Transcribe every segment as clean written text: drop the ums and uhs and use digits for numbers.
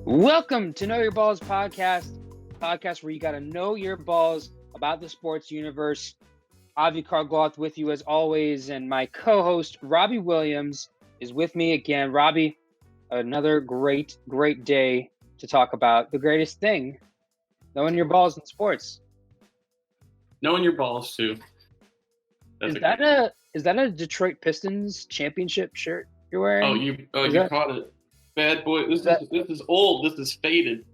Welcome to Know Your Balls podcast where you got to know your balls about the sports universe. Avi Carr-Gloth with you as always, and my co-host Robbie Williams is with me again. Robbie, another great day to talk about the greatest thing, knowing your balls in sports. Knowing your balls too. Is that a Detroit Pistons championship shirt you're wearing? You caught it. Bad boy. This is old. This is faded.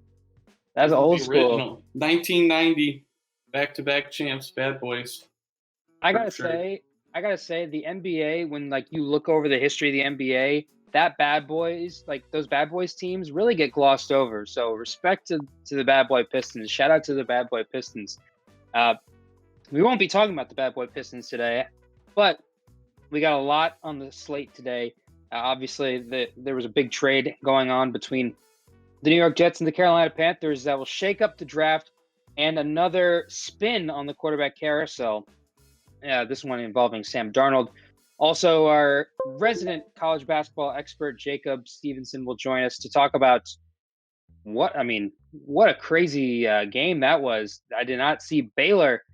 That's old school. Original. 1990 back-to-back champs, Bad Boys. I gotta say, the NBA, when you look over the history of the NBA, those Bad Boys teams really get glossed over. So respect to the Bad Boy Pistons. Shout out to the Bad Boy Pistons. We won't be talking about the Bad Boy Pistons today, but we got a lot on the slate today. Obviously, there was a big trade going on between the New York Jets and the Carolina Panthers that will shake up the draft, and another spin on the quarterback carousel. This one involving Sam Darnold. Also, our resident college basketball expert, Jacob Stevenson, will join us to talk about what a crazy game that was. I did not see Baylor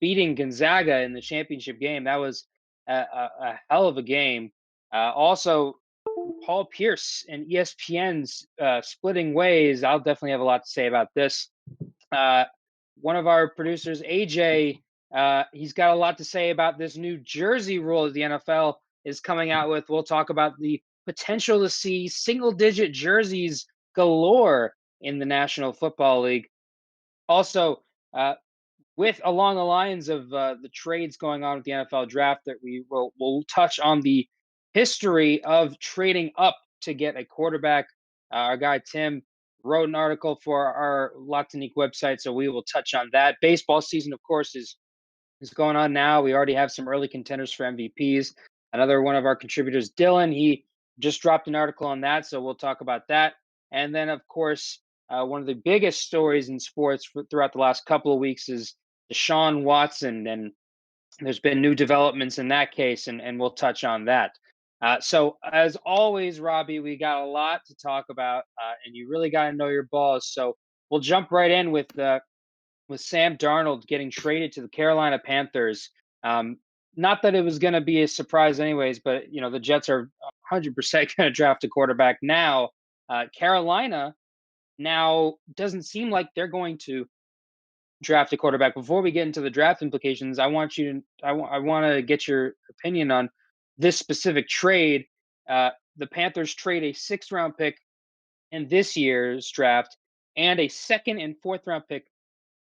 beating Gonzaga in the championship game. That was a hell of a game. Also, Paul Pierce and ESPN's splitting ways. I'll definitely have a lot to say about this. One of our producers, AJ, he's got a lot to say about this new jersey rule that the NFL is coming out with. We'll talk about the potential to see single-digit jerseys galore in the National Football League. Also, along the lines of the trades going on with the NFL draft, that we'll touch on the history of trading up to get a quarterback. Our guy Tim wrote an article for our Tonique website, so we will touch on that. Baseball season, of course, is going on now. We already have some early contenders for MVPs. Another one of our contributors, Dylan, he just dropped an article on that, so we'll talk about that. And then, of course, one of the biggest stories in sports throughout the last couple of weeks is Deshaun Watson, and there's been new developments in that case, and we'll touch on that. So, as always, Robbie, we got a lot to talk about, and you really got to know your balls. So we'll jump right in with Sam Darnold getting traded to the Carolina Panthers. Not that it was going to be a surprise anyways, but, the Jets are 100% going to draft a quarterback now. Carolina now doesn't seem like they're going to draft a quarterback. Before we get into the draft implications, I want to get your opinion on this specific trade. The Panthers trade a 6th-round pick in this year's draft and a 2nd and 4th-round pick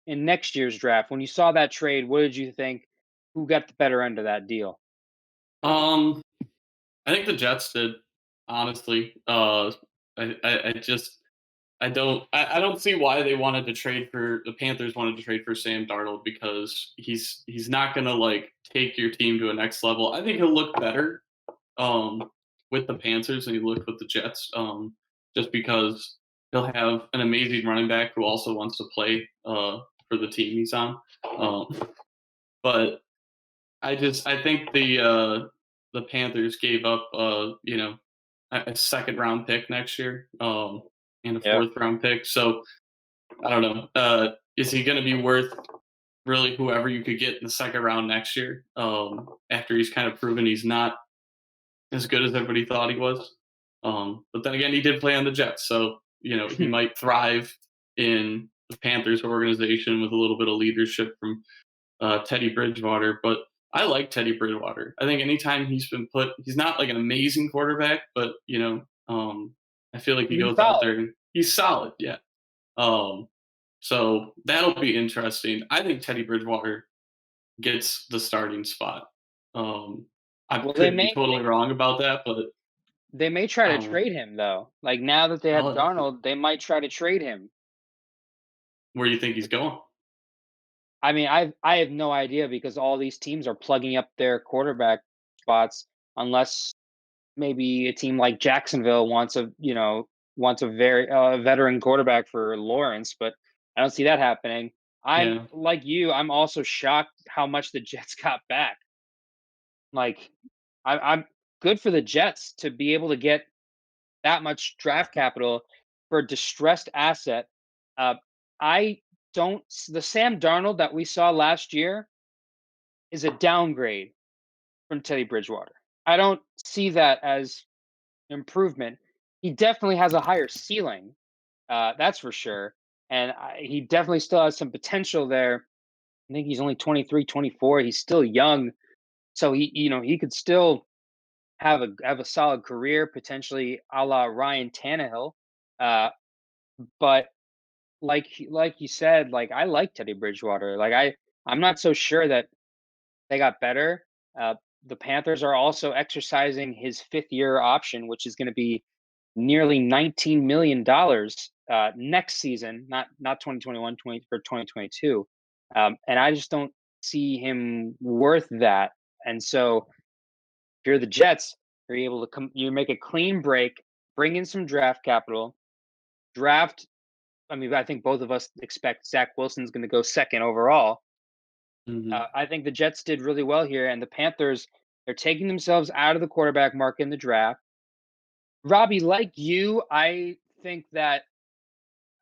in next year's draft. When you saw that trade, what did you think? Who got the better end of that deal? I think the Jets did, honestly. I don't see why the Panthers wanted to trade for Sam Darnold, because he's not gonna take your team to a next level. I think he'll look better with the Panthers than he looked with the Jets, just because he'll have an amazing running back who also wants to play for the team he's on. But I think the Panthers gave up a 2nd-round pick next year, and a 4th-round pick. So I don't know. Is he going to be worth really whoever you could get in the 2nd round next year? After he's kind of proven he's not as good as everybody thought he was. But then again, he did play on the Jets, so he might thrive in the Panthers organization with a little bit of leadership from Teddy Bridgewater. But I like Teddy Bridgewater. I think anytime he's not like an amazing quarterback, but I feel like he goes out there and he's solid. Yeah. So that'll be interesting. I think Teddy Bridgewater gets the starting spot. I could be totally wrong about that, but they may try to trade him though. Like, now that they have Darnold, they might try to trade him. Where do you think he's going? I mean, I have no idea, because all these teams are plugging up their quarterback spots, unless maybe a team like Jacksonville wants a very veteran quarterback for Lawrence, but I don't see that happening. Like you, I'm also shocked how much the Jets got back. Like, I'm good for the Jets to be able to get that much draft capital for a distressed asset. Uh, I don't. The Sam Darnold that we saw last year is a downgrade from Teddy Bridgewater. I don't see that as improvement. He definitely has a higher ceiling, that's for sure. And he definitely still has some potential there. I think he's only 23, 24. He's still young. So he could still have a solid career, potentially a la Ryan Tannehill. Uh, but like you said, like I like Teddy Bridgewater. I'm not so sure that they got better. Uh, the Panthers are also exercising his 5th-year option, which is going to be nearly $19 million next season, not 2021, 20 for 2022. And I just don't see him worth that. And so if you're the Jets, you're able to you make a clean break, bring in some draft capital, draft. I mean, I think both of us expect Zach Wilson's going to go second overall. Mhm. I think the Jets did really well here, and the Panthers, they're taking themselves out of the quarterback market in the draft. Robbie, like you, I think that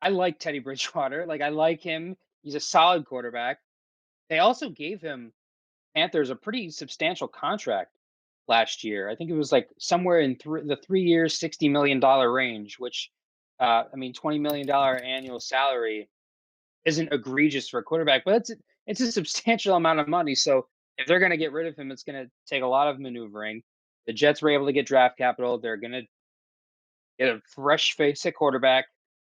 I like Teddy Bridgewater. Like I like him. He's a solid quarterback. They also gave him Panthers a pretty substantial contract last year. I think it was like somewhere in the 3 years, $60 million range, which I mean, $20 million annual salary isn't egregious for a quarterback, but it's a substantial amount of money. So if they're going to get rid of him, it's going to take a lot of maneuvering. The Jets were able to get draft capital. They're going to get a fresh face at quarterback.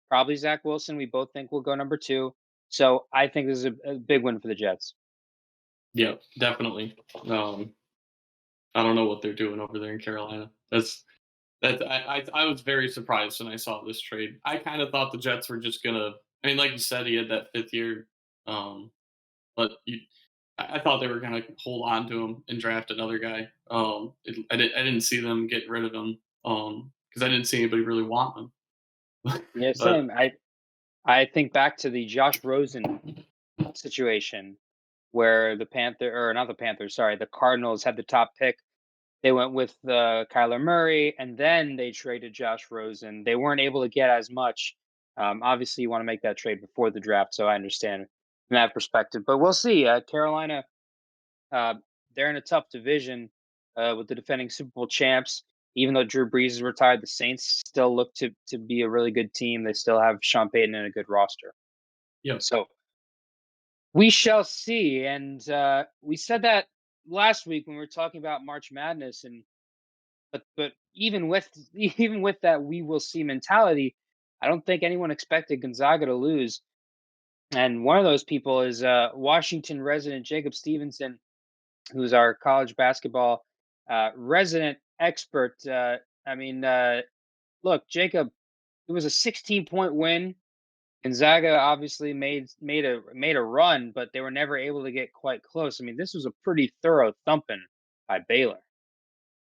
Probably Zach Wilson. We both think will go number 2. So I think this is a big win for the Jets. Yeah, definitely. I don't know what they're doing over there in Carolina. I was very surprised when I saw this trade. I kind of thought the Jets were just gonna. I mean, like you said, he had that 5th year, but I thought they were gonna hold on to him and draft another guy. I didn't see them get rid of him because I didn't see anybody really want him. Yeah, But same. I think back to the Josh Rosen situation where the Panther or not the Panthers, sorry, the Cardinals had the top pick. They went with Kyler Murray, and then they traded Josh Rosen. They weren't able to get as much. Obviously, you want to make that trade before the draft, so I understand from that perspective. But we'll see. Carolina, uh, they're in a tough division with the defending Super Bowl champs. Even though Drew Brees is retired, the Saints still look to be a really good team. They still have Sean Payton and a good roster. yeah, So we shall see. And we said that last week when we were talking about March Madness, and but even with even with that we will see mentality, I don't think anyone expected Gonzaga to lose. And one of those people is Washington resident Jacob Stevenson, who's our college basketball resident expert. I mean, look, Jacob, it was a 16-point win. Gonzaga obviously made a run, but they were never able to get quite close. I mean, this was a pretty thorough thumping by Baylor.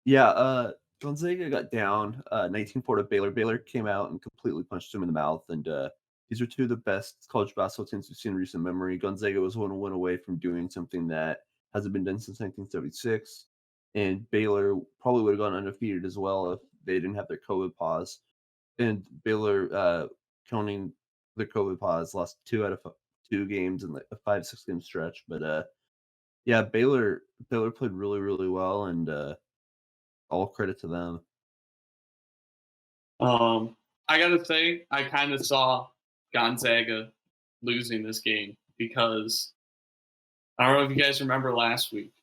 Yeah, Gonzaga got down 19-4 to Baylor. Baylor came out and completely punched him in the mouth. And these are two of the best college basketball teams we've seen in recent memory. Gonzaga was 1 away from doing something that hasn't been done since 1976. And Baylor probably would have gone undefeated as well if they didn't have their COVID pause. And Baylor, counting their COVID pause, lost 2 out of 2 games in like a 5-6 game stretch. But yeah, Baylor played really, really well, and all credit to them. I gotta say, I kind of saw Gonzaga losing this game because I don't know if you guys remember last week.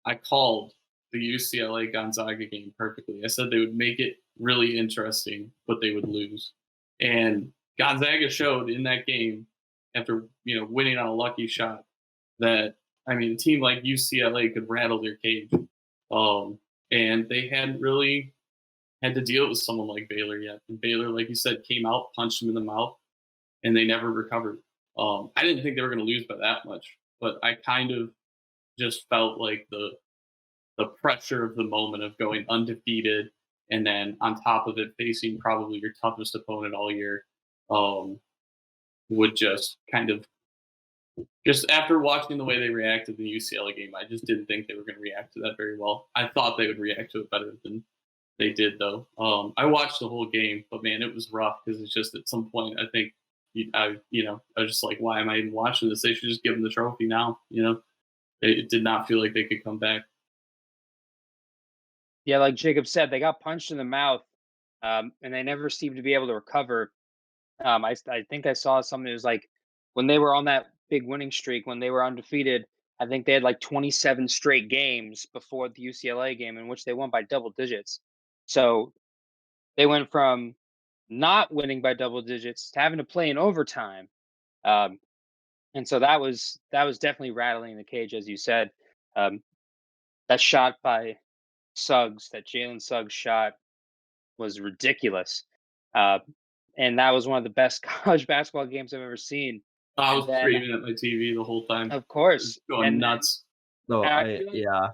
I called the UCLA Gonzaga game perfectly. I said they would make it really interesting, but they would lose. And Gonzaga showed in that game, after winning on a lucky shot, that I mean, a team like UCLA could rattle their cage. And they hadn't really had to deal with someone like Baylor yet. And Baylor, like you said, came out, punched them in the mouth, and they never recovered. I didn't think they were going to lose by that much, but I kind of just felt like the pressure of the moment of going undefeated and then on top of it facing probably your toughest opponent all year would just kind of just after watching the way they reacted in the UCLA game, I just didn't think they were going to react to that very well. I thought they would react to it better than They did though. I watched the whole game, but man, it was rough because it's just at some point I think I was just like, why am I even watching this? They should just give them the trophy now. It did not feel like they could come back. Yeah, like Jacob said, they got punched in the mouth, and they never seemed to be able to recover. I think I saw something. It was like when they were on that big winning streak, when they were undefeated. I think they had like 27 straight games before the UCLA game in which they won by double digits. So they went from not winning by double digits to having to play in overtime. Um, and so that was definitely rattling the cage, as you said. Um, that shot by Suggs, that Jalen Suggs shot, was ridiculous. Uh, and that was one of the best college basketball games I've ever seen. I And was then, screaming at my TV the whole time. of course, Going nuts. No, and I feel like, yeah.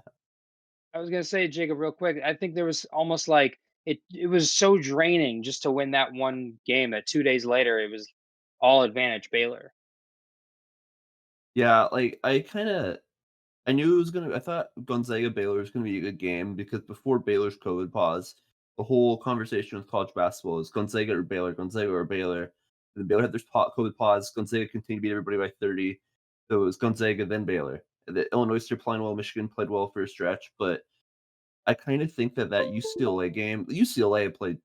I was gonna say, Jacob, real quick. I think there was almost like it was so draining just to win that one game that 2 days later it was all advantage Baylor. Yeah, like I knew it was gonna. I thought Gonzaga Baylor was gonna be a good game because before Baylor's COVID pause, the whole conversation with college basketball is Gonzaga or Baylor, Gonzaga or Baylor. And then Baylor had their COVID pause. Gonzaga continued to beat everybody by 30. So it was Gonzaga then Baylor. The Illinois still playing well. Michigan played well for a stretch, but I kind of think that UCLA game, UCLA played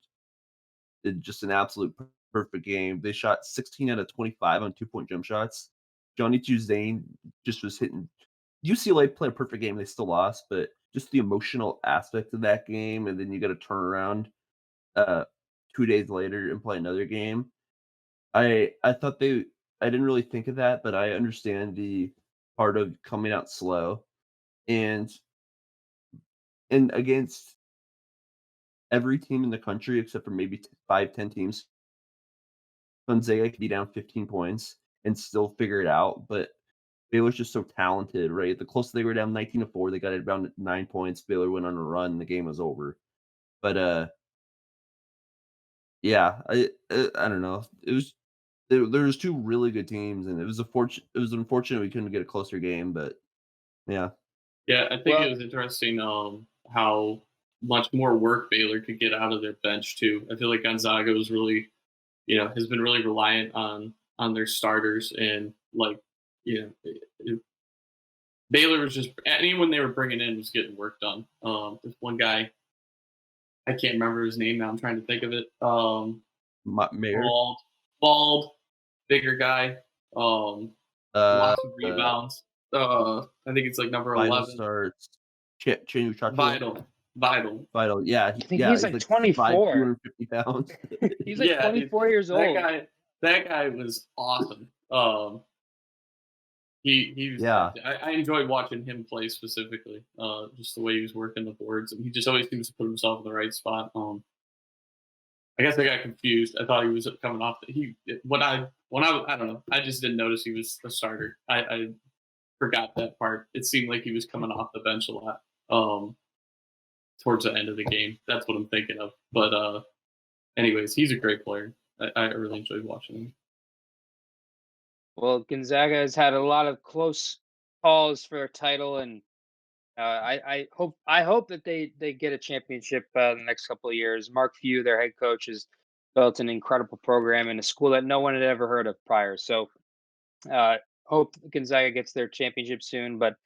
just an absolute perfect game. They shot 16 out of 25 on 2-point jump shots. Johnny Juzane just was hitting. UCLA played a perfect game. They still lost, but just the emotional aspect of that game, and then you got to turn around 2 days later and play another game. I thought I didn't really think of that, but I understand the part of coming out slow and against every team in the country except for maybe 5, 10 teams. Gonzaga could be down 15 points and still figure it out, but Baylor's just so talented, right? The closer they were down 19-4, they got it down to 9 points. Baylor went on a run, the game was over. But yeah, I don't know. It was there was two really good teams, and it was unfortunate we couldn't get a closer game, but yeah. Yeah, I think it was interesting how much more work Baylor could get out of their bench too. I feel like Gonzaga was really, has been really reliant on their starters, and like, Baylor was just anyone they were bringing in was getting work done. There's one guy, I can't remember his name now. I'm trying to think of it. Mayor, bald, bigger guy. Lots of rebounds. I think it's like number 11. Starts. Vital. Yeah, I think he's like 24. 250 pounds. He's like 24 years old. That guy was awesome. He was, yeah. I enjoyed watching him play specifically. Just the way he was working the boards, and he just always seems to put himself in the right spot. I guess I got confused. I thought he was coming off. I don't know. I just didn't notice he was a starter. I forgot that part. It seemed like he was coming off the bench a lot towards the end of the game. That's what I'm thinking of. But anyways, he's a great player. I really enjoyed watching him. Well, Gonzaga has had a lot of close calls for a title, and I hope that they get a championship in the next couple of years. Mark Few, their head coach, has built an incredible program in a school that no one had ever heard of prior. So hope Gonzaga gets their championship soon. But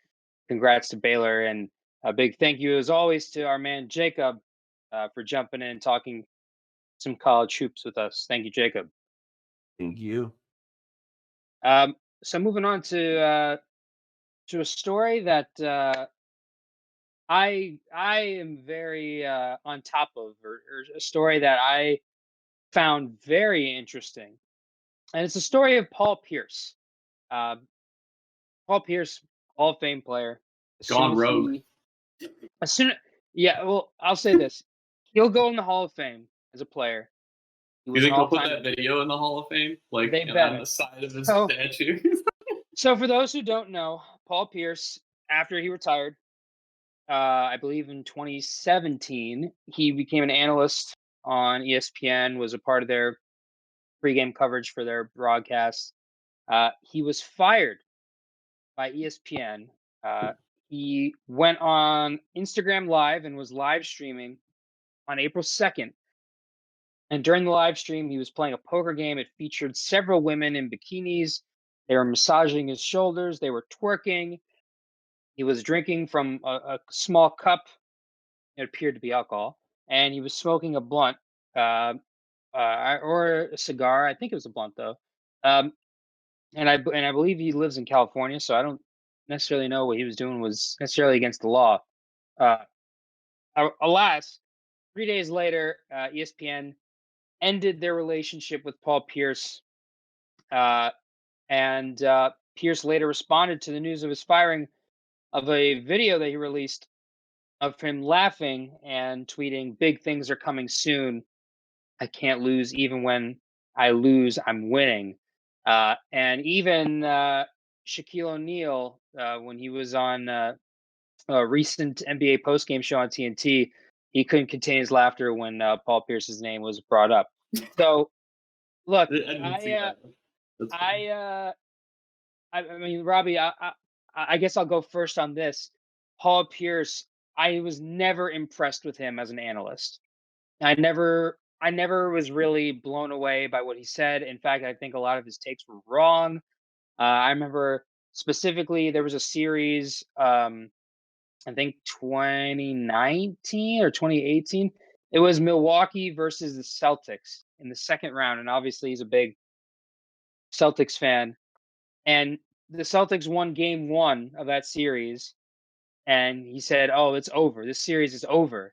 congrats to Baylor, and a big thank you as always to our man Jacob for jumping in and talking some college hoops with us. Thank you, Jacob. Thank you. So moving on to a story that I am very on top of, or a story that I found very interesting, and it's the story of Paul Pierce. Uh, Paul Pierce, Hall of Fame player. Gone rogue. Yeah. Well, I'll say this: he'll go in the Hall of Fame as a player. You think they'll put that video in the Hall of Fame, like on the side of his statue? So, for those who don't know, Paul Pierce, after he retired, I believe in 2017, he became an analyst on ESPN, was a part of their pregame coverage for their broadcast. He was fired by ESPN. He went on Instagram Live and was live streaming on April 2nd. And during the live stream, he was playing a poker game. It featured several women in bikinis. They were massaging his shoulders. They were twerking. He was drinking from a small cup. It appeared to be alcohol. And he was smoking a blunt or a cigar. I think it was a blunt, though. And I believe he lives in California, so I don't necessarily know what he was doing was necessarily against the law. Alas, 3 days later, ESPN ended their relationship with Paul Pierce, and Pierce later responded to the news of his firing of a video that he released of him laughing and tweeting, "Big things are coming soon. I can't lose. Even when I lose, I'm winning." And even Shaquille O'Neal, when he was on a recent NBA postgame show on TNT, he couldn't contain his laughter when Paul Pierce's name was brought up. So, look, I mean, Robbie, I guess I'll go first on this. Paul Pierce, I was never impressed with him as an analyst. I never was really blown away by what he said. In fact, I think a lot of his takes were wrong. I remember specifically there was a series, I think 2019 or 2018. It was Milwaukee versus the Celtics in the second round, and obviously he's a big Celtics fan. And the Celtics won game 1 of that series, and he said, "Oh, it's over. This series is over."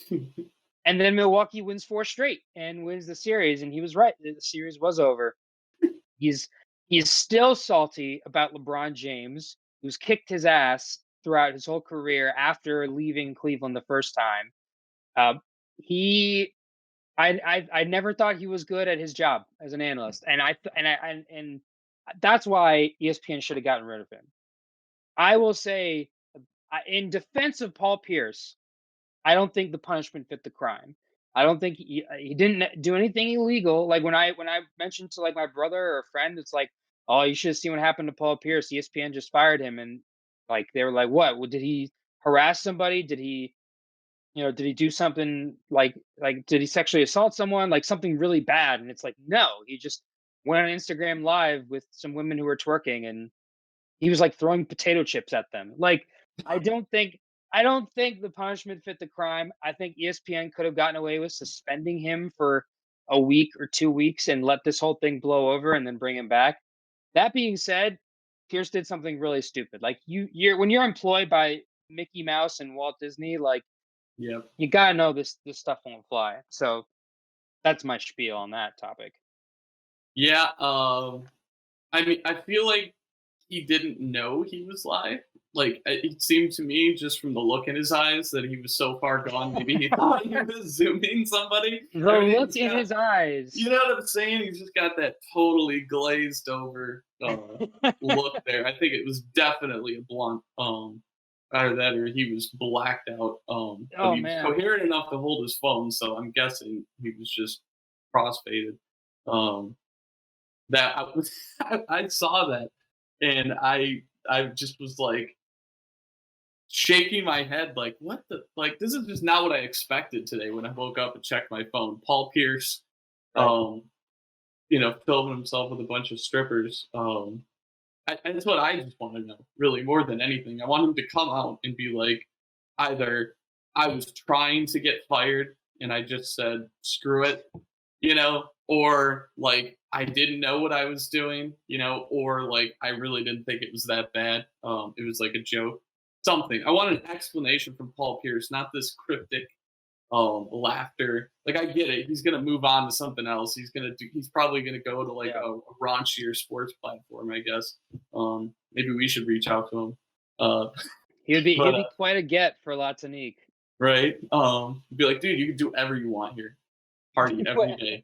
And then Milwaukee wins 4 straight and wins the series, and he was right. The series was over. He's still salty about LeBron James, who's kicked his ass throughout his whole career after leaving Cleveland the first time. I never thought he was good at his job as an analyst, and that's why ESPN should have gotten rid of him. I will say, in defense of Paul Pierce, I don't think the punishment fit the crime. I don't think he didn't do anything illegal. Like when I mentioned to like my brother or a friend, it's like, "Oh, you should have seen what happened to Paul Pierce. ESPN just fired him." And like they were like, "What? Well, did he harass somebody? Did he, did he do something like did he sexually assault someone? Like something really bad?" And it's like, no, he just went on Instagram Live with some women who were twerking, and he was like throwing potato chips at them. Like I don't think the punishment fit the crime. I think ESPN could have gotten away with suspending him for a week or 2 weeks and let this whole thing blow over and then bring him back. That being said, Pierce did something really stupid. Like when you're employed by Mickey Mouse and Walt Disney, like Yep. you gotta know this stuff won't fly. So that's my spiel on that topic. Yeah, I mean, I feel like he didn't know he was live. Like, it seemed to me, just from the look in his eyes, that he was so far gone. Maybe he thought he was zooming somebody. The look in his eyes. You know what I'm saying? He's just got that totally glazed over look there. I think it was definitely a blunt. Either that or he was blacked out. But he was coherent enough to hold his phone, so I'm guessing he was just crossfaded. That I saw that, and I just was like shaking my head, like, what the, like, this is just not what I expected today when I woke up and checked my phone. Paul Pierce, filming himself with a bunch of strippers. That's what I just want to know, really, more than anything. I want him to come out and be like, either I was trying to get fired and I just said, screw it, or like I didn't know what I was doing, or like I really didn't think it was that bad. It was like a joke, something. I want an explanation from Paul Pierce, not this cryptic laughter. Like, I get it. He's going to move on to something else. He's probably going to go to like a raunchier sports platform, I guess. Maybe we should reach out to him. He'd be quite a get for Tonique. Right. Be like, dude, you can do whatever you want here. Party every day.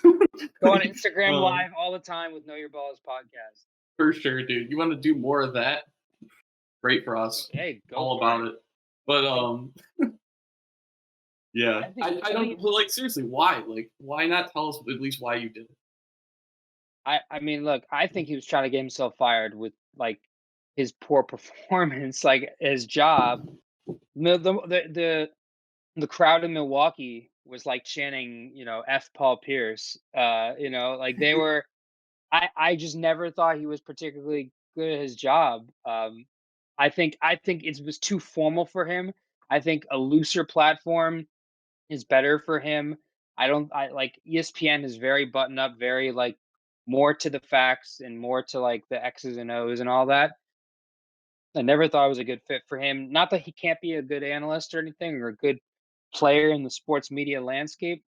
Go on Instagram Live all the time with Know Your Balls podcast. For sure, dude. You want to do more of that? Great for us. Hey, go all about it. But yeah, I don't like, seriously. Why? Like, why not tell us at least why you did it? I mean, look, I think he was trying to get himself fired with like his poor performance, like his job. The crowd in Milwaukee was like chanting, F Paul Pierce. Like they were. I just never thought he was particularly good at his job. I think it was too formal for him. I think a looser platform is better for him. I like ESPN is very button up, very like more to the facts and more to like the X's and O's and all that. I never thought it was a good fit for him. Not that he can't be a good analyst or anything or a good player in the sports media landscape.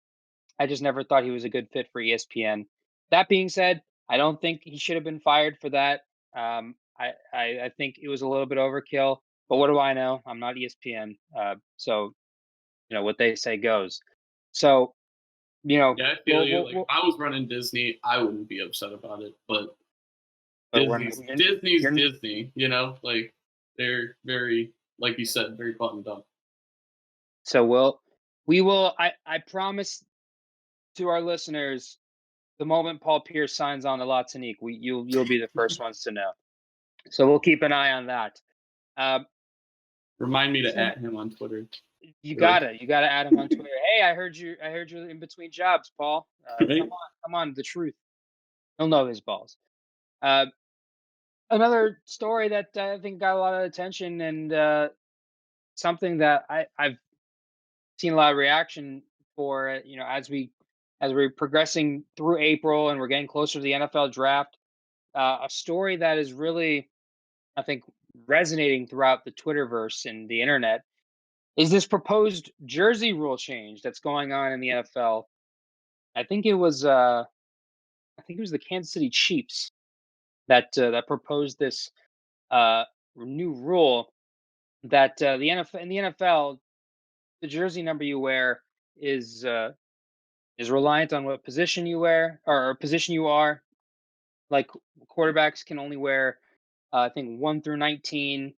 I just never thought he was a good fit for ESPN. That being said, I don't think he should have been fired for that. I think it was a little bit overkill, but what do I know? I'm not ESPN. So what they say goes. So, Yeah, I feel you. Like if I was running Disney, I wouldn't be upset about it. But Disney's Disney, like they're very, like you said, very buttoned up. So we will. I promise to our listeners, the moment Paul Pierce signs on to Tonique, you'll be the first ones to know. So we'll keep an eye on that. Remind me to add him on Twitter. You gotta add him on Twitter. Hey, I heard you're in between jobs, Paul. Come on, the truth. He'll know his balls. Another story that I think got a lot of attention and something that I've seen a lot of reaction for, as we're progressing through April and we're getting closer to the NFL draft. A story that is really, I think, resonating throughout the Twitterverse and the internet is this proposed jersey rule change that's going on in the NFL. I think it was the Kansas City Chiefs that proposed this new rule that the NFL, the jersey number you wear is reliant on what position you wear or position you are. Like quarterbacks can only wear, I think 1 through 19.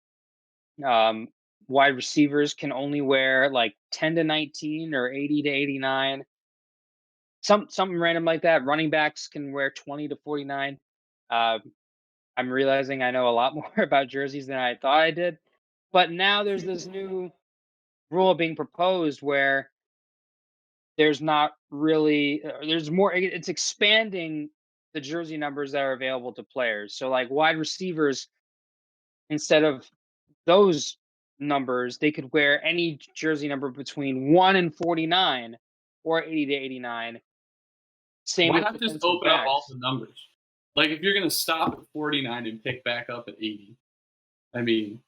Wide receivers can only wear like 10 to 19 or 80 to 89. Something random like that. Running backs can wear 20 to 49. I'm realizing I know a lot more about jerseys than I thought I did. But now there's this new rule being proposed where there's not really there's more, it's expanding the jersey numbers that are available to players. So like wide receivers, instead of those numbers, they could wear any jersey number between 1 and 49 or 80 to 89. Same. Why not just open up all the numbers? Like if you're going to stop at 49 and pick back up at 80. I mean,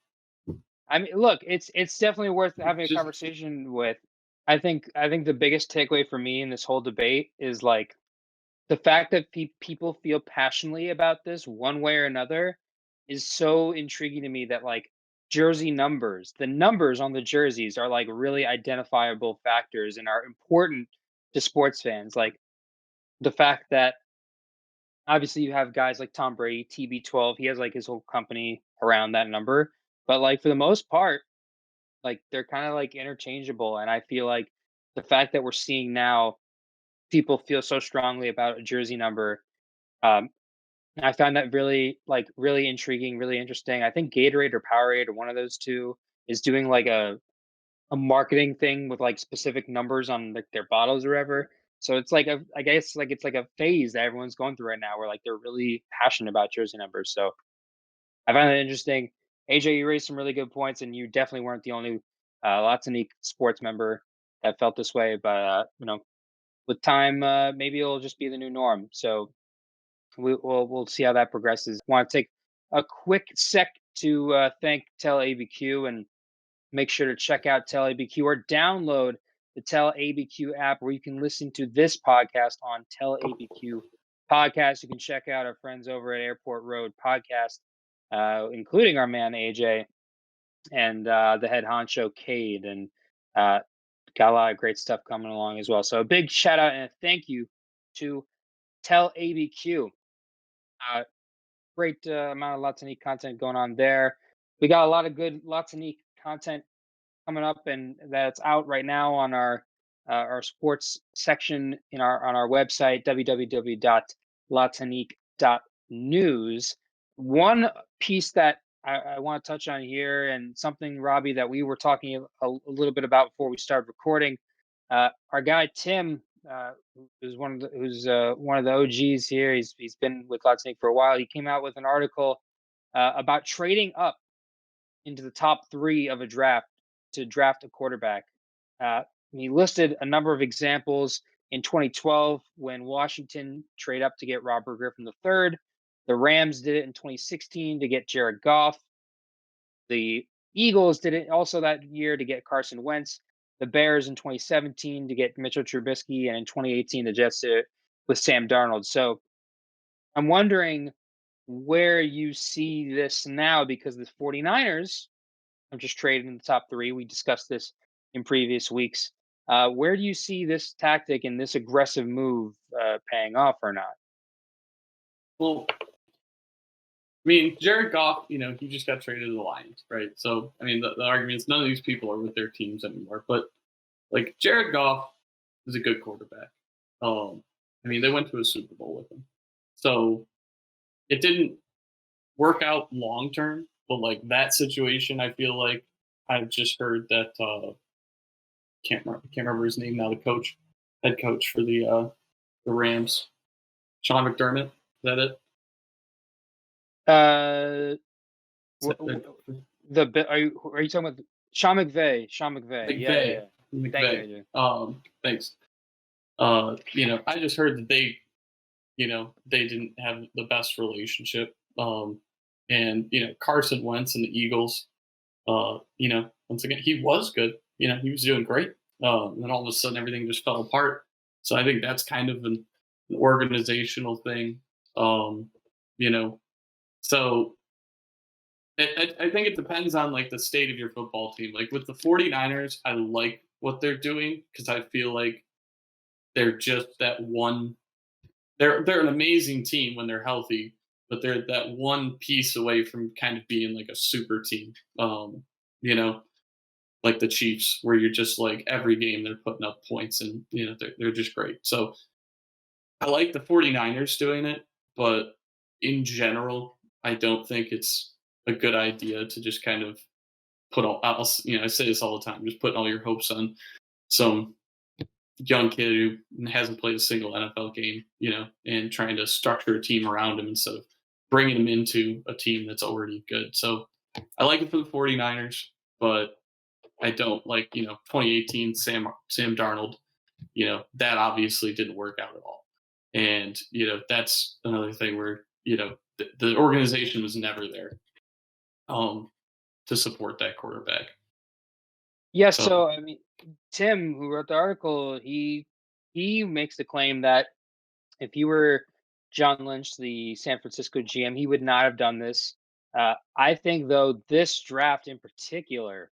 look, it's definitely worth having a conversation with. I think the biggest takeaway for me in this whole debate is like the fact that people feel passionately about this one way or another is so intriguing to me, that like jersey numbers, the numbers on the jerseys are like really identifiable factors and are important to sports fans. Like the fact that obviously you have guys like Tom Brady, TB12, he has like his whole company around that number, but like for the most part, like they're kind of like interchangeable. And I feel like the fact that we're seeing now people feel so strongly about a jersey number, I found that really intriguing, really interesting. I think Gatorade or Powerade or one of those two is doing like a marketing thing with like specific numbers on like their bottles or whatever. So it's like I guess like it's like a phase that everyone's going through right now where like they're really passionate about jersey numbers. So I find that interesting. AJ, you raised some really good points, and you definitely weren't the only Tonique sports member that felt this way. But with time, maybe it'll just be the new norm. So we'll see how that progresses. Want to take a quick sec to thank Tell ABQ, and make sure to check out Tell ABQ or download the Tell ABQ app, where you can listen to this podcast on Tell ABQ podcast. You can check out our friends over at Airport Road Podcast, including our man AJ and the head honcho Cade, and got a lot of great stuff coming along as well. So a big shout out and a thank you to Tell ABQ. Great amount of Latinique content going on there. We got a lot of good Latinique content coming up, and that's out right now on our sports section on our website, www.latinique.news. One piece that I want to touch on here, and something, Robbie, that we were talking a little bit about before we started recording, Our guy Tim, who's one of the OGs here. He's been with Tonique for a while. He came out with an article about trading up into the top 3 of a draft to draft a quarterback. He listed a number of examples in 2012 when Washington traded up to get Robert Griffin III. The Rams did it in 2016 to get Jared Goff. The Eagles did it also that year to get Carson Wentz. The Bears in 2017 to get Mitchell Trubisky, and in 2018 the Jets did it with Sam Darnold. So I'm wondering where you see this now, because the 49ers have just traded in the top 3. We discussed this in previous weeks. Where do you see this tactic and this aggressive move paying off or not? Well, I mean, Jared Goff, he just got traded to the Lions, right? So, I mean, the argument is none of these people are with their teams anymore. But, like, Jared Goff is a good quarterback. I mean, they went to a Super Bowl with him. So, it didn't work out long term. But, like, that situation, I feel like I've just heard that can't remember his name now, head coach for the Rams, Sean McDermott. Is that it? Are you talking about Sean McVay? Sean McVay. Yeah. McVay. Thanks. I just heard that they didn't have the best relationship. And Carson Wentz and the Eagles, once again, he was good. He was doing great. And then all of a sudden everything just fell apart. So I think that's kind of an organizational thing. So I think it depends on like the state of your football team. Like with the 49ers, I like what they're doing because I feel like they're just that one. They're an amazing team when they're healthy, but they're that one piece away from kind of being like a super team. Like the Chiefs, where you're just like every game they're putting up points and they're just great. So I like the 49ers doing it, but in general, I don't think it's a good idea to just kind of put all. I say this all the time, just putting all your hopes on some young kid who hasn't played a single NFL game, and trying to structure a team around him instead of bringing him into a team that's already good. So I like it for the 49ers, but I don't like, 2018 Sam Darnold, that obviously didn't work out at all. And, that's another thing where, the organization was never there to support that quarterback. Yeah, so I mean, Tim, who wrote the article, he makes the claim that if you were John Lynch, the San Francisco GM, he would not have done this. I think, though, this draft in particular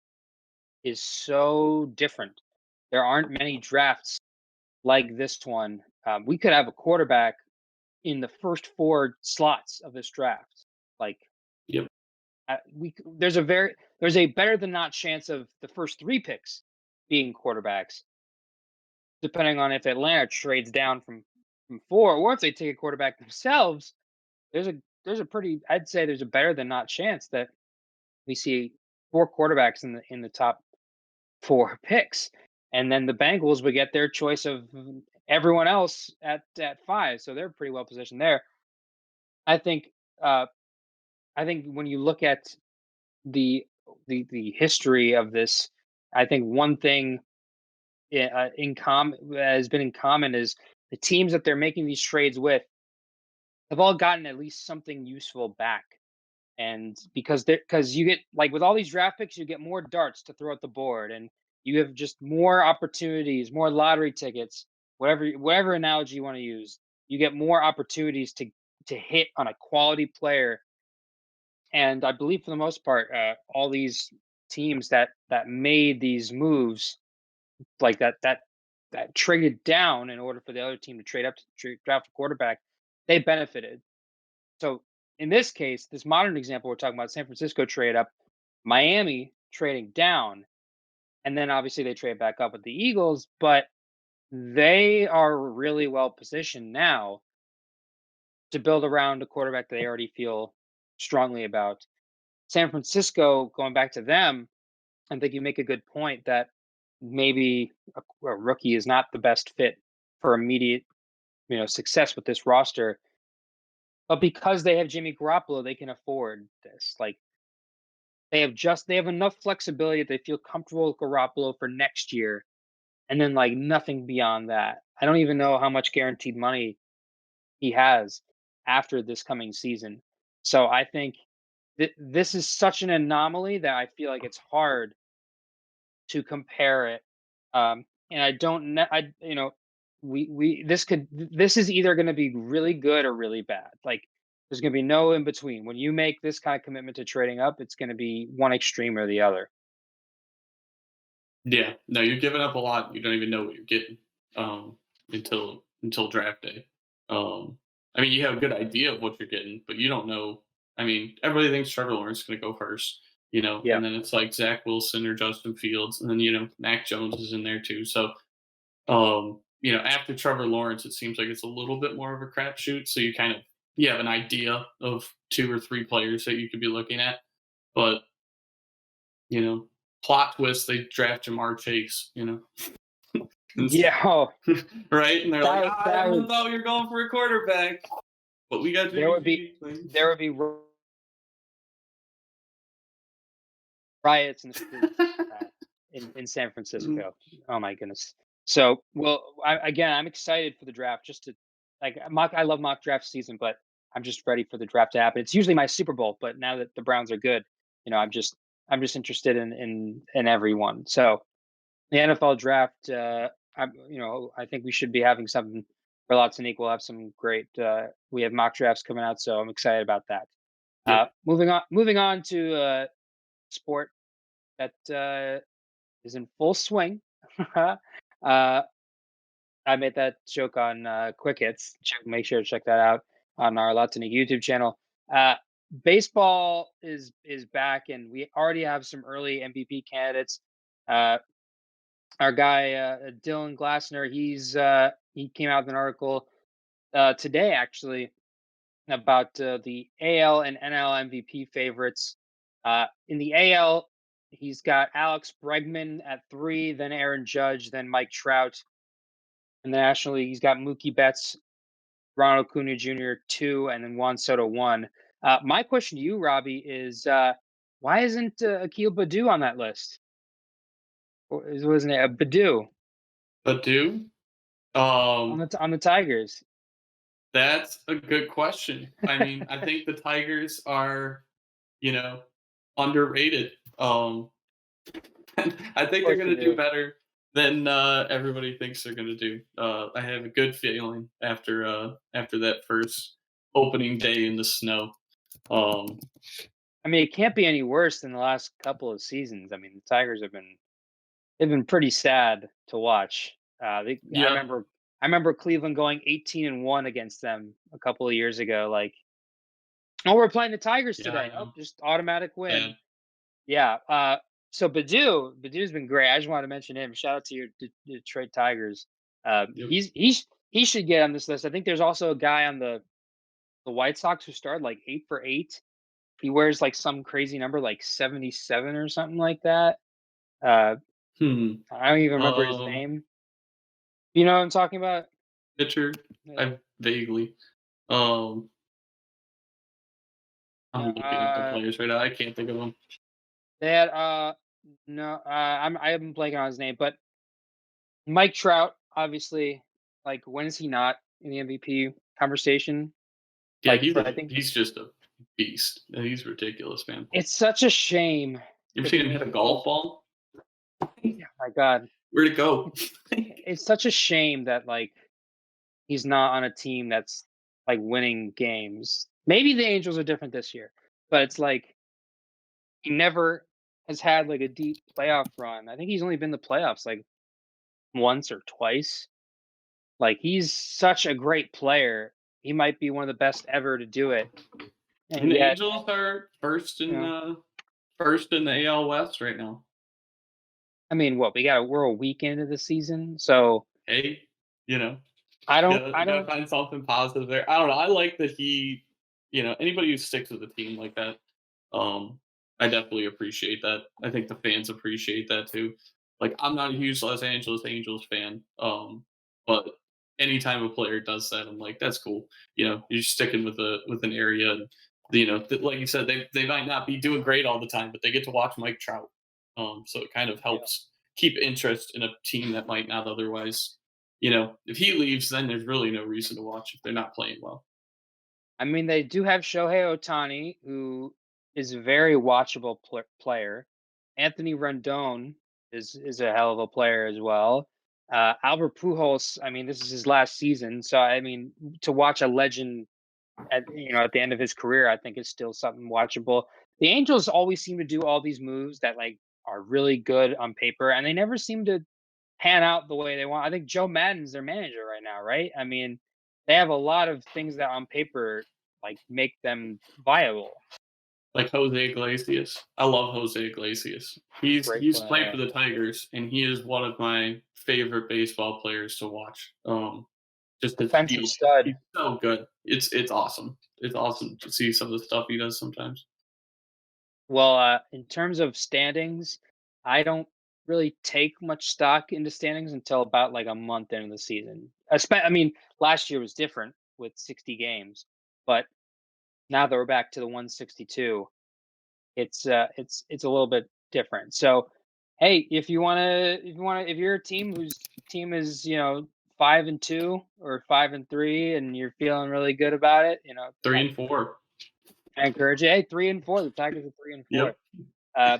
is so different. There aren't many drafts like this one. We could have a quarterback in the first 4 slots of this draft. Like, Yep. There's a better than not chance of the first 3 picks being quarterbacks, depending on if Atlanta trades down from 4, or if they take a quarterback themselves. There's I'd say there's a better than not chance that we see 4 quarterbacks in the top 4 picks, and then the Bengals would get their choice of everyone else at 5, so they're pretty well positioned there. I think when you look at the history of this, I think one thing has been in common is the teams that they're making these trades with have all gotten at least something useful back. And because you get, like, with all these draft picks, you get more darts to throw at the board, and you have just more opportunities, more lottery tickets, whatever analogy you want to use. You get more opportunities to hit on a quality player. And I believe for the most part, all these teams that made these moves, like that traded down in order for the other team to trade up to draft a quarterback, they benefited. So in this case, this modern example we're talking about, San Francisco trade up, Miami trading down, and then obviously they trade back up with the Eagles, but they are really well positioned now to build around a quarterback that they already feel strongly about. San Francisco, going back to them, I think you make a good point that maybe a rookie is not the best fit for immediate, success with this roster. But because they have Jimmy Garoppolo, they can afford this. Like they have enough flexibility that they feel comfortable with Garoppolo for next year, and then like nothing beyond that. I don't even know how much guaranteed money he has after this coming season. So I think this is such an anomaly that I feel like it's hard to compare it. And I don't know. This is either going to be really good or really bad. Like there's going to be no in between. When you make this kind of commitment to trading up, it's going to be one extreme or the other. Yeah, no, you're giving up a lot. You don't even know what you're getting until draft day. I mean, you have a good idea of what you're getting, but you don't know. I mean, everybody thinks Trevor Lawrence is going to go first, Yeah. and then it's like Zach Wilson or Justin Fields, and then Mac Jones is in there too. So, after Trevor Lawrence, it seems like it's a little bit more of a crapshoot. So you have an idea of 2 or 3 players that you could be looking at, but plot twist, they draft Jamar Chase, Yeah. Oh, right? And they're like, I would, thought you're going for a quarterback, but we got there would be riots in the streets in San Francisco. Oh my goodness. So, I'm excited for the draft. Just to I love mock draft season, but I'm just ready for the draft to happen. It's usually my Super Bowl, but now that the Browns are good, I'm just interested in everyone. So the NFL draft, I think we should be having something for Tonique. We'll have some great. We have mock drafts coming out, so I'm excited about that. Yep. Moving on to sport that is in full swing. I made that joke on Quick Hits. Make sure to check that out on our Tonique YouTube channel. Baseball is back, and we already have some early MVP candidates. Our guy Dylan Glasner, he came out with an article today actually about the AL and NL MVP favorites. In the AL, he's got Alex Bregman at 3, then Aaron Judge, then Mike Trout. In the National League, he's got Mookie Betts, Ronald Acuna Jr. 2, and then Juan Soto 1. My question to you, Robbie, is why isn't Akil Baddoo on that list? Wasn't it a Baddoo? Baddoo? On the Tigers. That's a good question. I mean, I think the Tigers are, underrated. I think they're going to do better than everybody thinks they're going to do. I have a good feeling after that first opening day in the snow. I mean, it can't be any worse than the last couple of seasons. I mean, the Tigers they've been pretty sad to watch. I remember Cleveland going 18-1 against them a couple of years ago. Like, oh, we're playing the Tigers today. Oh, just automatic win. Yeah. So Baddoo's been great. I just wanted to mention him. Shout out to your Detroit Tigers. He should get on this list. I think there's also a guy on the White Sox who started like 8 for 8. He wears like some crazy number, like 77 or something like that. I don't even remember his name. You know what I'm talking about? Pitcher, I vaguely. I'm looking at the players right now. I can't think of them. They had I haven't blanking on his name, but Mike Trout, obviously, like when is he not in the MVP conversation? Yeah, I think he's just a beast. He's ridiculous, man. It's such a shame. You've seen him hit a golf ball? Oh my God. Where'd it go? It's such a shame that like he's not on a team that's like winning games. Maybe the Angels are different this year, but it's like he never has had like a deep playoff run. I think he's only been to playoffs like once or twice. Like he's such a great player. He might be one of the best ever to do it. And the Angels are first in the AL West right now. I mean, we're a week into the season, so hey, I don't find something positive there. I don't know. I like that he, anybody who sticks with a team like that, I definitely appreciate that. I think the fans appreciate that too. Like, I'm not a huge Los Angeles Angels fan, but anytime a player does that, I'm like, that's cool. You're sticking with an area, and like you said, they might not be doing great all the time, but they get to watch Mike Trout. So it kind of Yeah. helps keep interest in a team that might not otherwise. If he leaves, then there's really no reason to watch if they're not playing well. I mean, they do have Shohei Ohtani, who is a very watchable player. Anthony Rendon is a hell of a player as well. Albert Pujols, I mean, this is his last season, so I mean, to watch a legend at the end of his career, I think is still something watchable. The Angels always seem to do all these moves that like are really good on paper, and they never seem to pan out the way they want. I think Joe Madden's their manager right now, right? I mean, they have a lot of things that on paper like make them viable. Like Jose Iglesias. I love Jose Iglesias. Great He's played player. for the Tigers, and he is one of my favorite baseball players to watch. Just his Defensive feel. stud. He's so good. It's awesome. It's awesome to see some of the stuff he does sometimes. Well, in terms of standings, I don't really take much stock into standings until about like a month into the season. I mean, last year was different with 60 games, but now that we're back to the 162, it's a little bit different. So, hey, if you're a team whose team is 5-2 or 5-3, and you're feeling really good about it, 3-4. I encourage you. Hey, 3-4. The Tigers are 3-4. Yep. Uh,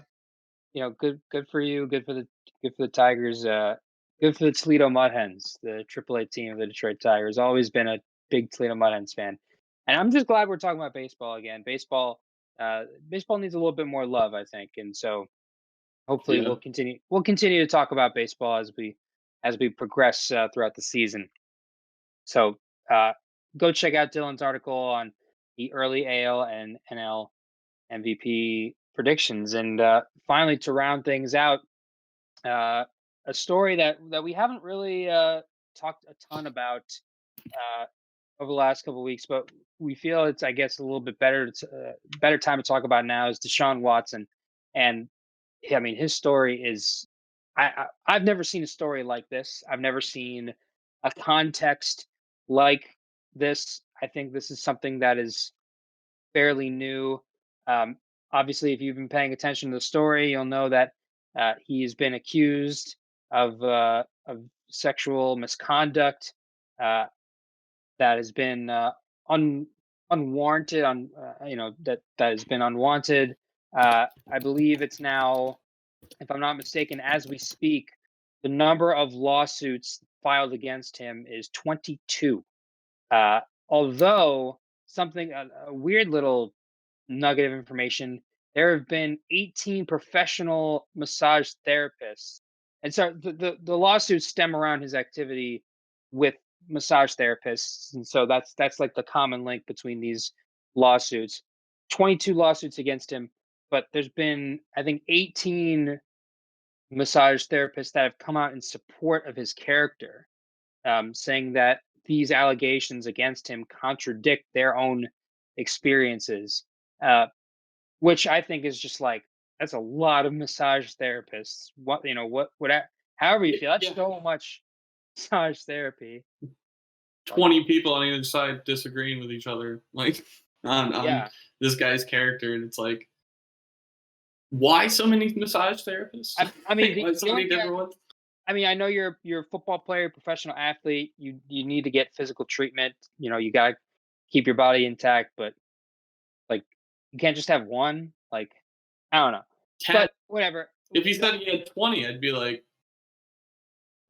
good for you. Good for the Tigers. Good for the Toledo Mud Hens, the AAA team of the Detroit Tigers. Always been a big Toledo Mud Hens fan, and I'm just glad we're talking about baseball again. Baseball needs a little bit more love, I think, and so hopefully Yeah. we'll continue to talk about baseball as we progress throughout the season. So go check out Dylan's article on the early AL and NL MVP predictions. And finally, to round things out, a story that we haven't really talked a ton about over the last couple of weeks, but we feel it's, I guess, a little bit better time to talk about now is Deshaun Watson. And I mean, his story is, I've never seen a story like this. I've never seen a context like this. I think this is something that is fairly new. Um, Obviously, if you've been paying attention to the story, you'll know that he's been accused of sexual misconduct that has been unwarranted. That has been unwanted. I believe it's now, if I'm not mistaken, as we speak, the number of lawsuits filed against him is 22. Although a weird little nugget of information, there have been 18 professional massage therapists, and so the lawsuits stem around his activity with massage therapists, and so that's like the common link between these lawsuits. 22 lawsuits against him, but there's been, I think, 18 massage therapists that have come out in support of his character, saying that these allegations against him contradict their own experiences, which I think is just like, that's a lot of massage therapists. However you feel, that's Yeah. so much massage therapy. 20 people on either side disagreeing with each other, like on Yeah, this guy's character, and it's like, why so many massage therapists? I mean, Why so many different ones? I mean, I know you're a football player, professional athlete. You need to get physical treatment. You gotta keep your body intact, but like, you can't just have one. Like, I don't know, 10. but whatever. If he said he had 20, I'd be like,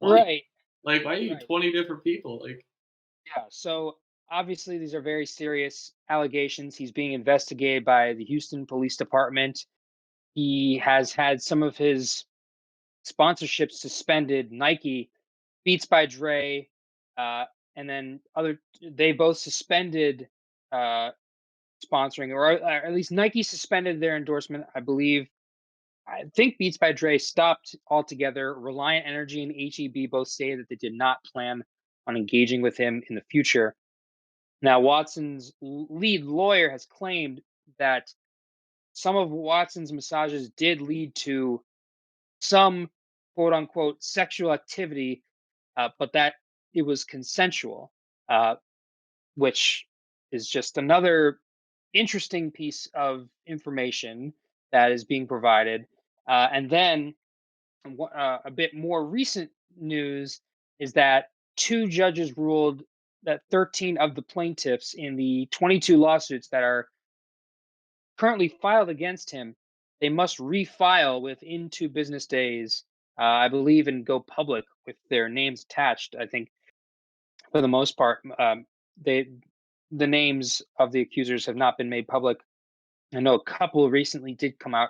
20? Right. Like, why are you Right. 20 different people? Like, Yeah. So obviously, these are very serious allegations. He's being investigated by the Houston Police Department. He has had some of his sponsorships suspended. Nike, Beats by Dre, uh, and then they both suspended uh, sponsoring, or at least Nike suspended their endorsement. I think Beats by Dre stopped altogether. Reliant Energy and HEB both stated that they did not plan on engaging with him in the future. Now, Watson's lead lawyer has claimed that some of Watson's massages did lead to some quote unquote sexual activity, but that it was consensual, which is just another interesting piece of information that is being provided. And then a bit more recent news is that 2 judges ruled that 13 of the plaintiffs in the 22 lawsuits that are currently filed against him, they must refile within 2 business days, I believe, and go public with their names attached. I think for the most part, they the names of the accusers have not been made public. I know a couple recently did come out,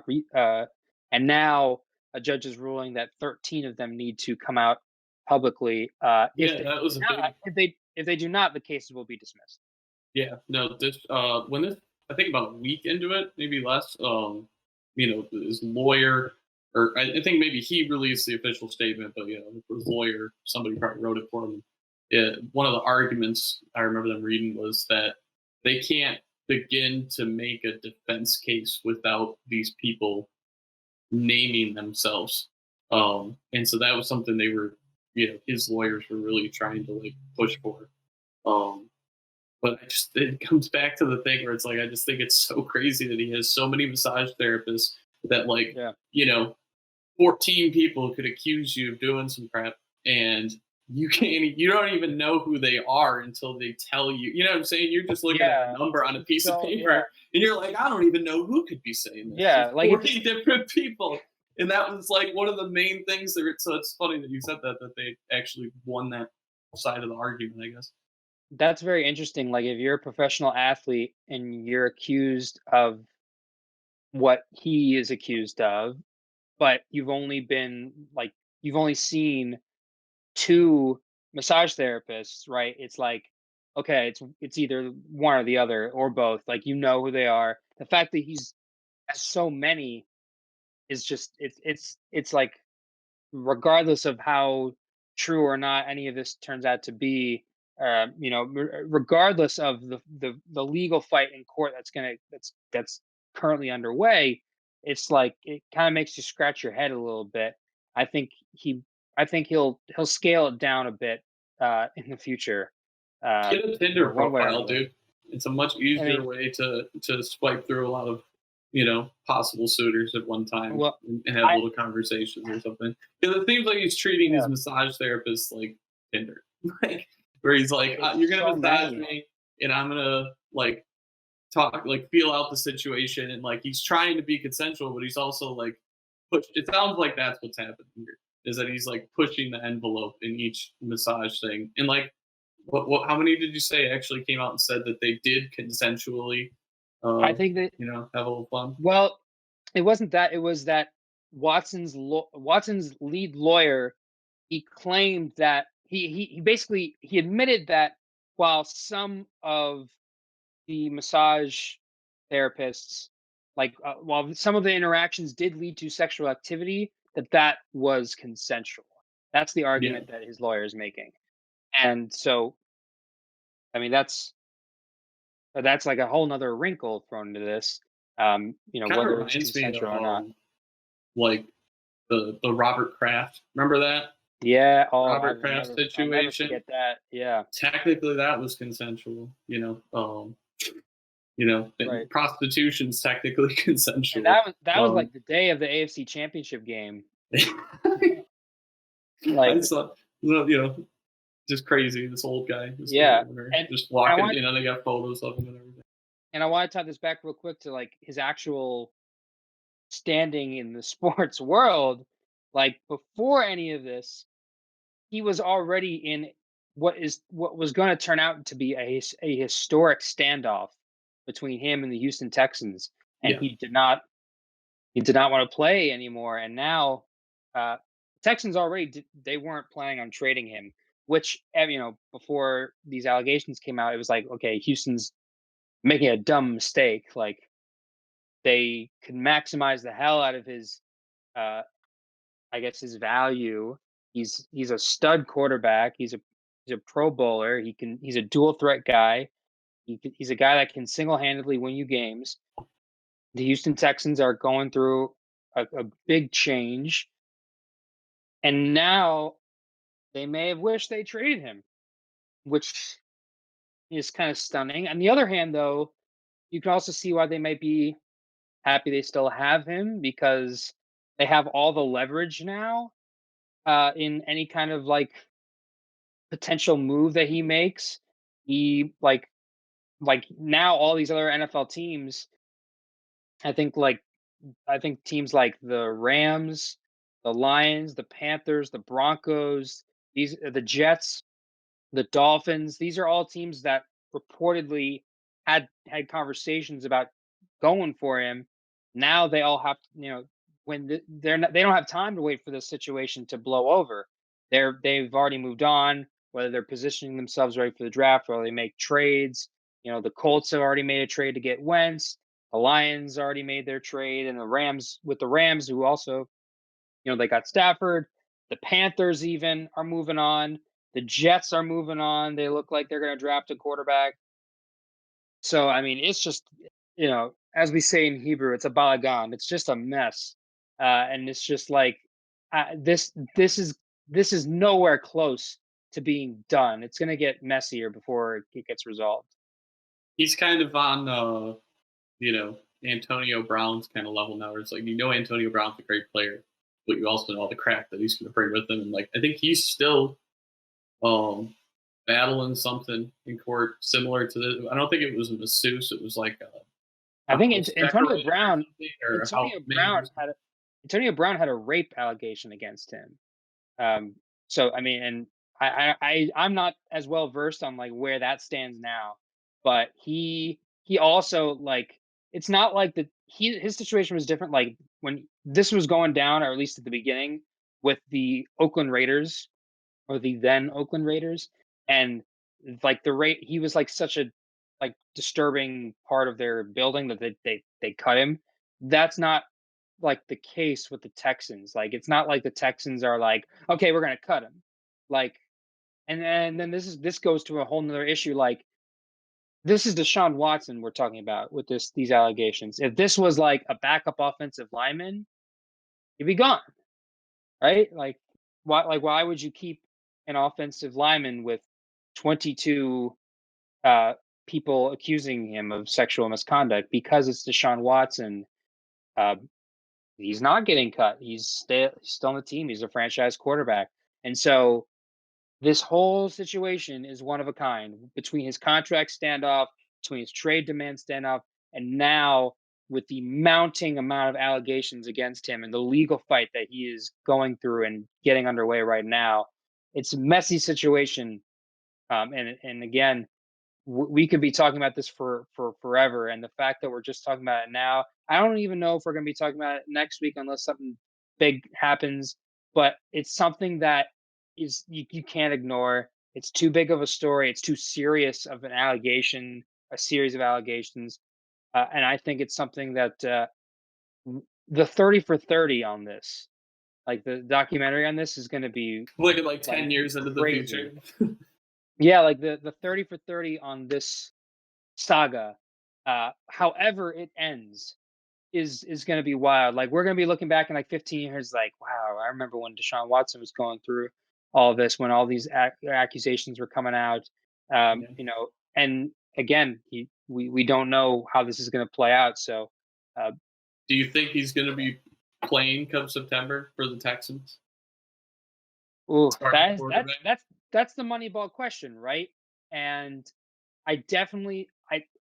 and now a judge is ruling that 13 of them need to come out publicly. Yeah, that was a big. If they do not, the cases will be dismissed. Yeah, no, this when this I think about a week into it, maybe less. His lawyer, or I think maybe he released the official statement, but his lawyer, somebody probably wrote it for him. One of the arguments I remember them reading was that they can't begin to make a defense case without these people naming themselves. And so that was something they were, his lawyers were really trying to like push for. But it comes back to the thing where it's like, I just think it's so crazy that he has so many massage therapists that 14 people could accuse you of doing some crap, and you don't even know who they are until they tell you. You know what I'm saying? You're just looking at a number on a piece of paper, and you're like, I don't even know who could be saying this. Yeah, like 40 different people. And that was like one of the main things there. So it's funny that you said that they actually won that side of the argument, I guess. That's very interesting. Like, if you're a professional athlete and you're accused of what he is accused of, but you've only seen 2 massage therapists, right? It's like, okay, it's either one or the other or both. Like, who they are. The fact that he's has so many is just it's like, regardless of how true or not any of this turns out to be, regardless of the legal fight in court that's currently underway, it's like it kind of makes you scratch your head a little bit. I think he'll scale it down a bit in the future. Get a Tinder one way or profile, another. dude. It's a much easier way to swipe through a lot of possible suitors at one time and have little conversations or something. Because it seems like he's treating his massage therapist like Tinder, like where he's like, "You're gonna massage me, and I'm gonna like talk, like feel out the situation," and like he's trying to be consensual, but he's also like push. It sounds like that's what's happening here. Is that he's like pushing the envelope in each massage thing, and like. How many did you say actually came out and said that they did consensually? I think that have a little fun. Well, it wasn't that. It was that Watson's lead lawyer. He claimed that he basically he admitted that while some of the massage therapists, while some of the interactions did lead to sexual activity, that was consensual. That's the argument that his lawyer is making. And so, I mean, that's like a whole nother wrinkle thrown into this. Whether it's consensual or not. Like the Robert Kraft, remember that? Yeah, Robert Kraft situation. I'll never forget that. Yeah. Technically, that was consensual. Right. Prostitution's technically consensual. And that was like the day of the AFC Championship game. Like, I saw, just crazy. This old guy. And just walking, they got photos of him and everything. And I want to tie this back real quick to like his actual standing in the sports world. Like, before any of this, he was already in what was going to turn out to be a historic standoff between him and the Houston Texans, and he did not want to play anymore. And now, Texans already they weren't planning on trading him. Which, before these allegations came out, it was like, okay, Houston's making a dumb mistake. Like, they could maximize the hell out of his, I guess, his value. He's a stud quarterback. He's a Pro Bowler. He's a dual threat guy. He's a guy that can single-handedly win you games. The Houston Texans are going through a big change, And now they may have wished they traded him, which is kind of stunning. On the other hand, though, you can also see why they might be happy they still have him, because they have all the leverage now in any kind of like potential move that he makes. He like now all these other NFL teams, I think teams like the Rams, the Lions, the Panthers, the Broncos, the Jets, the Dolphins, these are all teams that reportedly had conversations about going for him. Now they all have to, when they don't have time to wait for this situation to blow over. They've already moved on, whether they're positioning themselves ready for the draft or they make trades. The Colts have already made a trade to get Wentz. The Lions already made their trade, and the Rams, who also, they got Stafford. The Panthers even are moving on. The Jets are moving on. They look like they're going to draft a quarterback. So, I mean, it's just, as we say in Hebrew, it's a balagan. It's just a mess. And it's just like, this is nowhere close to being done. It's going to get messier before it gets resolved. He's kind of on, Antonio Brown's kind of level now. Where it's like, Antonio Brown's a great player, but you also know all the crap that he's going to bring with him. And like, I think he's still battling something in court similar to this. I don't think it was a masseuse. It was like I think Antonio Brown had a rape allegation against him. So I mean, and I'm not as well versed on like where that stands now, but he also like, it's not like his situation was different. Like when this was going down, or at least at the beginning, with the Oakland Raiders, or the then Oakland Raiders, and like he was like such a like disturbing part of their building that they cut him. That's not like the case with the Texans. Like, it's not like the Texans are like, okay, we're gonna cut him. Like, and then this goes to a whole nother issue. Like, this is Deshaun Watson we're talking about with these allegations. If this was like a backup offensive lineman, he'd be gone, right? Like, why would you keep an offensive lineman with 22 people accusing him of sexual misconduct? Because it's Deshaun Watson, he's not getting cut. He's still on the team. He's a franchise quarterback. And so this whole situation is one of a kind, between his contract standoff, between his trade demand standoff, and now with the mounting amount of allegations against him and the legal fight that he is going through and getting underway right now. It's a messy situation. And again, we could be talking about this for forever. And the fact that we're just talking about it now, I don't even know if we're going to be talking about it next week unless something big happens. But it's something that is you can't ignore. It's too big of a story. It's too serious of an allegation, a series of allegations. And I think it's something that the 30 for 30 on this, like the documentary on this, is going to be look at like 10 years into the crazy. future. Yeah, like the 30 for 30 on this saga, however it ends, is going to be wild. Like, we're going to be looking back in like 15 years, like, wow, I remember when Deshaun Watson was going through all of this, when all these accusations were coming out. And again, we don't know how this is going to play out. So, do you think he's going to be playing come September for the Texans? Ooh, that's the Moneyball question, right? And I definitely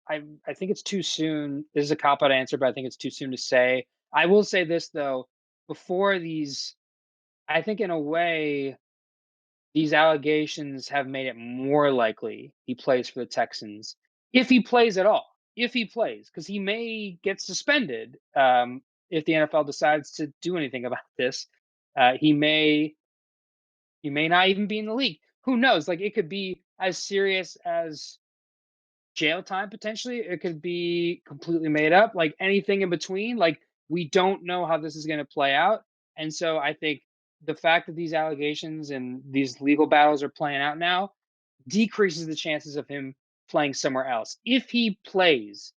I think it's too soon. This is a cop-out answer, but I think it's too soon to say. I will say this though, before these, I think in a way, these allegations have made it more likely he plays for the Texans, if he plays at all. If he plays, because he may get suspended if the NFL decides to do anything about this. He may not even be in the league. Who knows? Like, it could be as serious as jail time potentially. It could be completely made up. Like, anything in between. Like, we don't know how this is going to play out. And so I think the fact that these allegations and these legal battles are playing out now decreases the chances of him playing somewhere else. If he plays,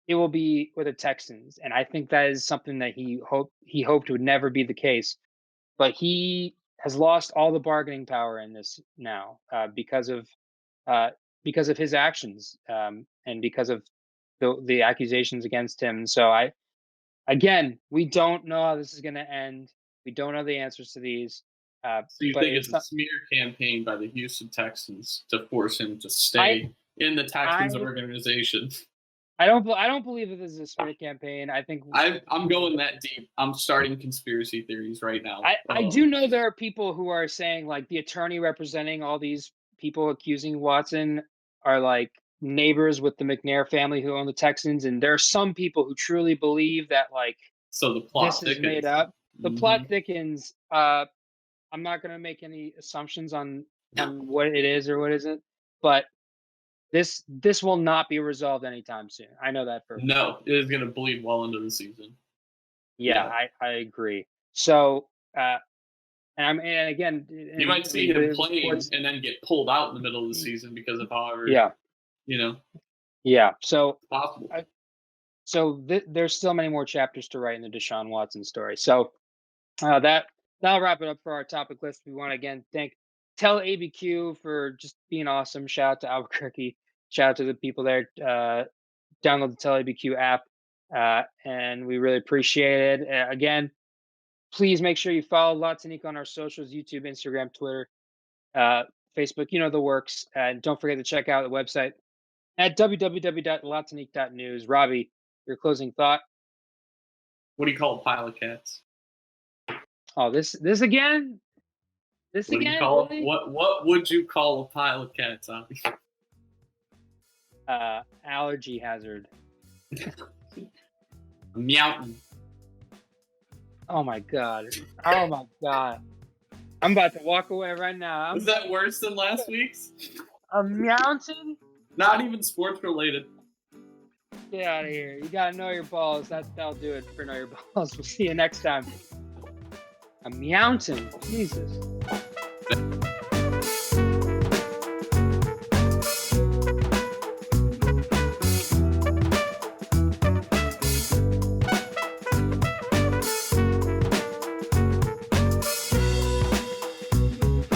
it will be with the Texans, and I think that is something that he hoped would never be the case. But he has lost all the bargaining power in this now because of his actions and because of the accusations against him. So we don't know how this is going to end. We don't know the answers to these. So you think it's a smear campaign by the Houston Texans to force him to stay in the Texans organization? I don't believe that this is a smear campaign. I think I'm going that deep. I'm starting conspiracy theories right now. I do know there are people who are saying like the attorney representing all these people accusing Watson are like neighbors with the McNair family who own the Texans, and there are some people who truly believe that like so the plot this is made up. The plot thickens. I'm not going to make any assumptions on what it is or what isn't, but this will not be resolved anytime soon. I know that for no, it is going to bleed well into the season. Yeah. I agree. So, and again, you might see him playing and then get pulled out in the middle of the season because of however. Yeah. Yeah. So possible. There's still many more chapters to write in the Deshaun Watson story. So that'll wrap it up for our topic list. We want to again thank Tell ABQ for just being awesome. Shout out to Albuquerque. Shout out to the people there. Download the Tell ABQ app, and we really appreciate it. Again, please make sure you follow Tonique on our socials: YouTube, Instagram, Twitter, Facebook. You know the works. And don't forget to check out the website at www.latonique.news. Robbie, your closing thought? What do you call a pile of cats? Oh, this again? This what again? Really? What would you call a pile of cats, Robbie? Allergy hazard. Meowton. Oh my god. Oh my god. I'm about to walk away right now. Is that worse than last week's? A mountain? Not even sports related. Get out of here. You gotta know your balls. That'll do it for Know Your Balls. We'll see you next time. A mountain. Jesus.